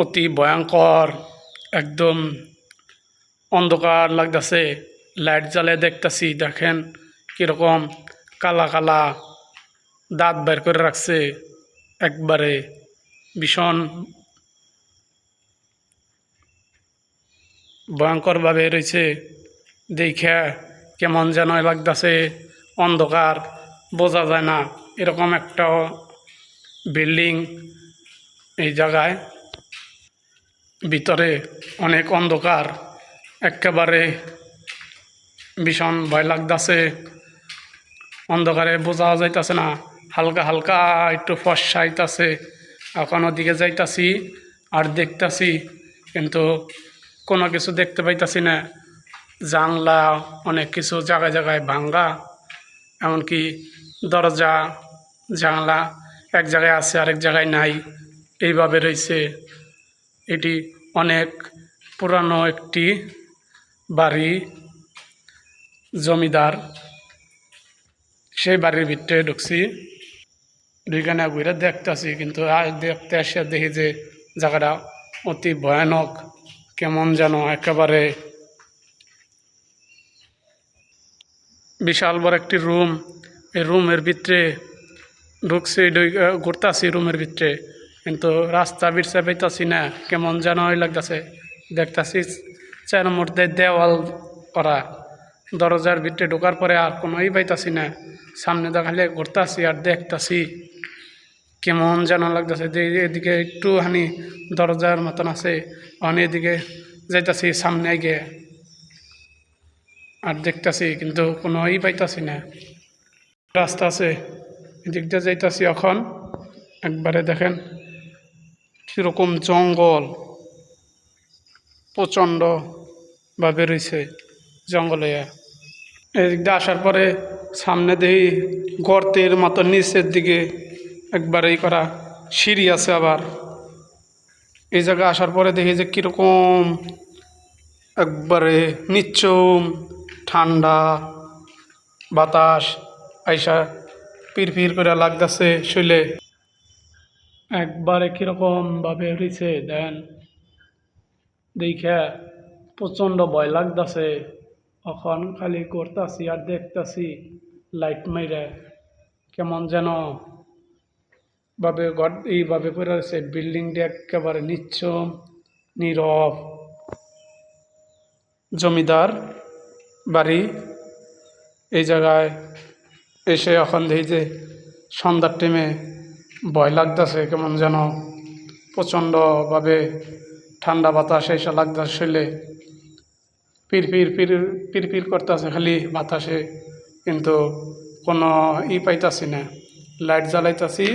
অতি ভয়ঙ্কর, একদম অন্ধকার লাগতেছে। লাইট জ্বালিয়ে দেখতেছি, দেখেন কিরকম কালা কালা দাঁত বের করে রাখছে, একবারে ভীষণ ভয়ঙ্করভাবে রয়েছে। দেখে কেমন যেন লাগতেছে, অন্ধকার, বোঝা যায় না। এরকম একটা বিল্ডিং এই জায়গায়, ভিতরে অনেক অন্ধকার, একেবারে ভীষণ ভয় লাগতেছে। অন্ধকারে বোঝা যাইতেছে না, হালকা হালকা একটু ফর্সা আইতাছে। এখন ওদিকে যাইতাছি আর দেখতাছি, কিন্তু কোনো কিছু দেখতে পাইতাছি না। জানলা অনেক কিছু জায়গায় জায়গায় ভাঙ্গা, এমনকি দরজা জানলা এক জায়গায় আছে আরেক জায়গায় নাই, এইভাবে রয়েছে। এটি অনেক পুরানো একটি বাড়ি, জমিদার। সেই বাড়ির ভিতরে ঢুকছি, দুইখানে ঘুরে দেখতেছি, কিন্তু দেখতে আসে দেখি যে জায়গাটা অতি ভয়ানক, কেমন যেন একেবারে বিশাল বড় একটি রুম। এই রুমের ভিতরে ঢুকছি, ঘুরতেছি রুমের ভিতরে, কিন্তু রাস্তা বিরসা পাইতাছি না, কেমন যেন লাগতেছে। দেখতেছি চার মধ্যে দেওয়াল করা, দরজার ভিতরে ঢোকার পরে আর কোনোই পাইতাছি না। সামনে দেখালে ঘুরতেছি আর দেখতেছি, কেমন যেন লাগতেছে যে এদিকে একটুখানি দরজার মতন আছে, অনেক এদিকে যাইতাছি সামনে গিয়ে আর দেখতেছি, কিন্তু কোনোই পাইতাছি না। রাস্তা আছে, এদিক দিয়ে যাইতাছি এখন, একবারে দেখেন কীরকম জঙ্গল, প্রচণ্ডভাবে রয়েছে জঙ্গলে। এদিক দিয়ে আসার পরে সামনে দেখি গর্তের মতো নিচের দিকে একবারেই করা সিঁড়ি আছে। আবার এই জায়গায় আসার পরে দেখি যে কীরকম একবারে নিশ্চুম ঠান্ডা বাতাস আইসা পিরপির করে লাগতেছে শুলে, একবারে কীরকমভাবে রয়েছে দেন। দেখে প্রচণ্ড ভয় লাগতেছে। এখন খালি করতেছি আর দেখতেছি লাইট মাইরে, কেমন যেন ভাবে এইভাবে করে আছে বিল্ডিংটি, একেবারে নিশ্চুম নীরব জমিদার বাড়ি। এই জায়গায় এসে এখন দেখি যে সন্ধ্যার টাইমে ভয় লাগতেছে, কেমন যেন প্রচণ্ডভাবে ঠান্ডা বাতাস এসে লাগতেছে শরীরে, পিরপির করতেছে খালি বাতাসে, কিন্তু কোনো পাইতাছি না। লাইট জ্বালাইতাছি,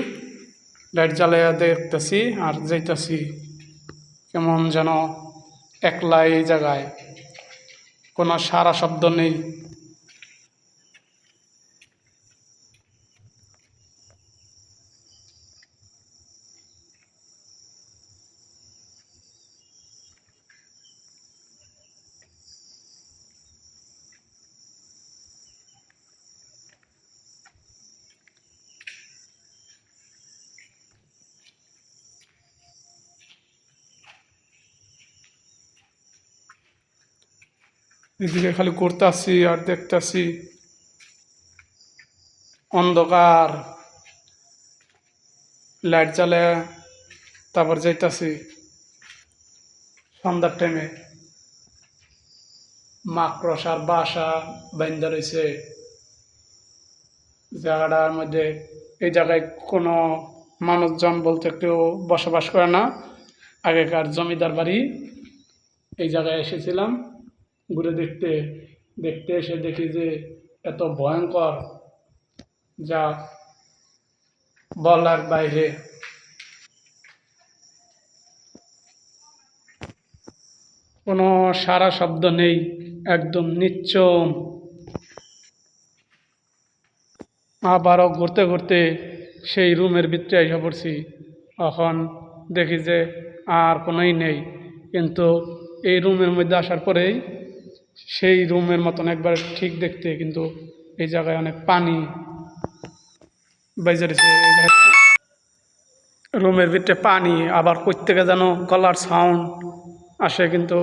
লাইট জ্বালাইয়া দেখতেছি আর যাইতাছি, কেমন যেন একলা এই জায়গায়, কোনো সারা শব্দ নেই। এদিকে খালি করতেছি আর দেখতেছি, অন্ধকার, লাইট জ্বালে তারপর যাইতাছি। সন্ধ্যার টাইমে মাকড়সার বাসা বাইন্দা রয়েছে জায়গাটার মধ্যে। এই জায়গায় কোনো মানুষজন বলতে কেউ বসবাস করে না, আগেকার জমিদার বাড়ি। এই জায়গায় এসেছিলাম ঘুরে দেখতে, দেখতে এসে দেখি যে এত ভয়ঙ্কর, যা বলার বাইরে। কোনো সারা শব্দ নেই, একদম নিশ্চুম। আবারও ঘুরতে ঘুরতে সেই রুমের ভিতরে এসে পড়ছি। এখন দেখি যে আর কোনোই নেই, কিন্তু এই রুমের মধ্যে আসার পরেই সেই রুমের মতন একবার ঠিক দেখতে, কিন্তু এই জায়গায় অনেক পানি বাইজে রয়েছে। রুমের ভিতরে পানি, আবার কই থেকে যেন গলার সাউন্ড আসে, কিন্তু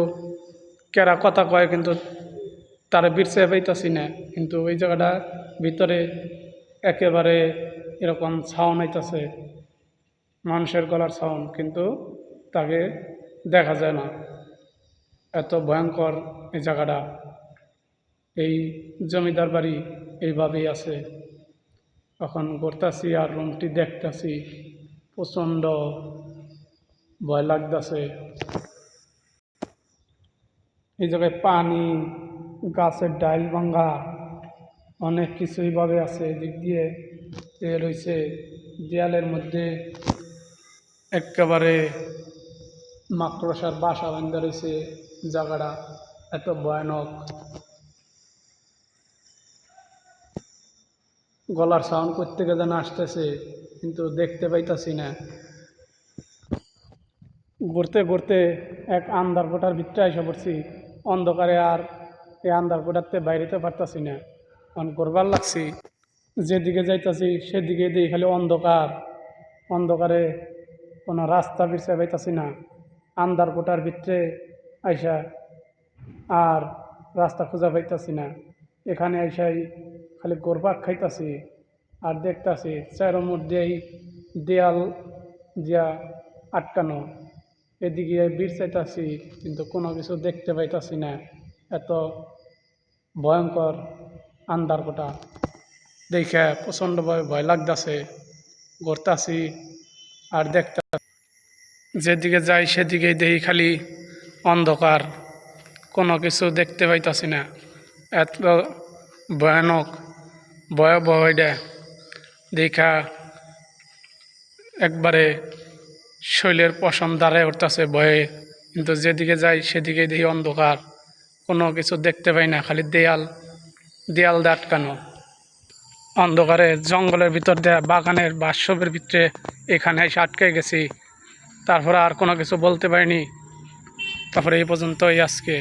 কেরা কথা কয় কিন্তু তারা বিরছে পাইতাছি না। কিন্তু ওই জায়গাটা ভিতরে একেবারে এরকম সাউন্ড আইতাছে, মানুষের গলার সাউন্ড, কিন্তু তাকে দেখা যায় না। এত ভয়ঙ্কর এই জায়গাটা। এই জমিদার বাড়ি এইভাবেই আছে। এখন ঘুরতাছি আর রুমটি দেখতাছি, প্রচণ্ড ভয় লাগতেছে। এই জায়গায় পানি, গাছের ডাইল ভাঙ্গা, অনেক কিছু এইভাবে আছে। এদিক দিয়ে রয়েছে দেয়ালের মধ্যে একেবারে মাকড়সার বাসা বান্ধা রয়েছে। জায়গাটা এত ভয়ানক। গলার সাউন্ড কোত্থেকে যেন আসতেছে, কিন্তু দেখতে পাইতাছি না। ঘুরতে ঘুরতে এক আন্ধার কোটার ভিতরে এসে পড়ছি। অন্ধকারে আর এই আন্ধার কোটাতে বাইরেতে পারতাছি না, কারণ ঘুরবার লাগছি। যেদিকে যাইতাছি সেদিকে দিই খালি অন্ধকার। অন্ধকারে কোনো রাস্তা বিরছে পাইতাছি না। আন্ধার কোটার ভিতরে আইসা আর রাস্তা খুঁজা পাইতাছি না। এখানে আইসাই খালি গোরবাক খাইতাছি আর দেখতাছি চারোর মধ্যেই দেয়াল দিয়া আটকানো। এদিকে বীর চাইতাছি, কিন্তু কোনো কিছু দেখতে পাইতাছি না। এত ভয়ঙ্কর আন্ধার কোটা দেখে প্রচণ্ডভাবে ভয় লাগতাছে। ঘুরতাছি আর দেখতা, যেদিকে যাই সেদিকেই দেখি খালি অন্ধকার, কোনো কিছু দেখতে পাইতাছি না। এত ভয়ানক ভয়াবহ এটা দেখা একবারে শৈলের পশম দাঁড়ায় উঠতেছে ভয়ে। কিন্তু যেদিকে যাই সেদিকে দেখি অন্ধকার, কোনো কিছু দেখতে পাই না, খালি দেয়াল দেয়াল দিয়ে আটকানো। অন্ধকারে জঙ্গলের ভিতর দিয়ে বাগানের বাসবের ভিতরে এখানে এসে আটকে গেছি। তারপরে আর কোনো কিছু বলতে পারিনি। তারপরে এই পর্যন্তই আজকে।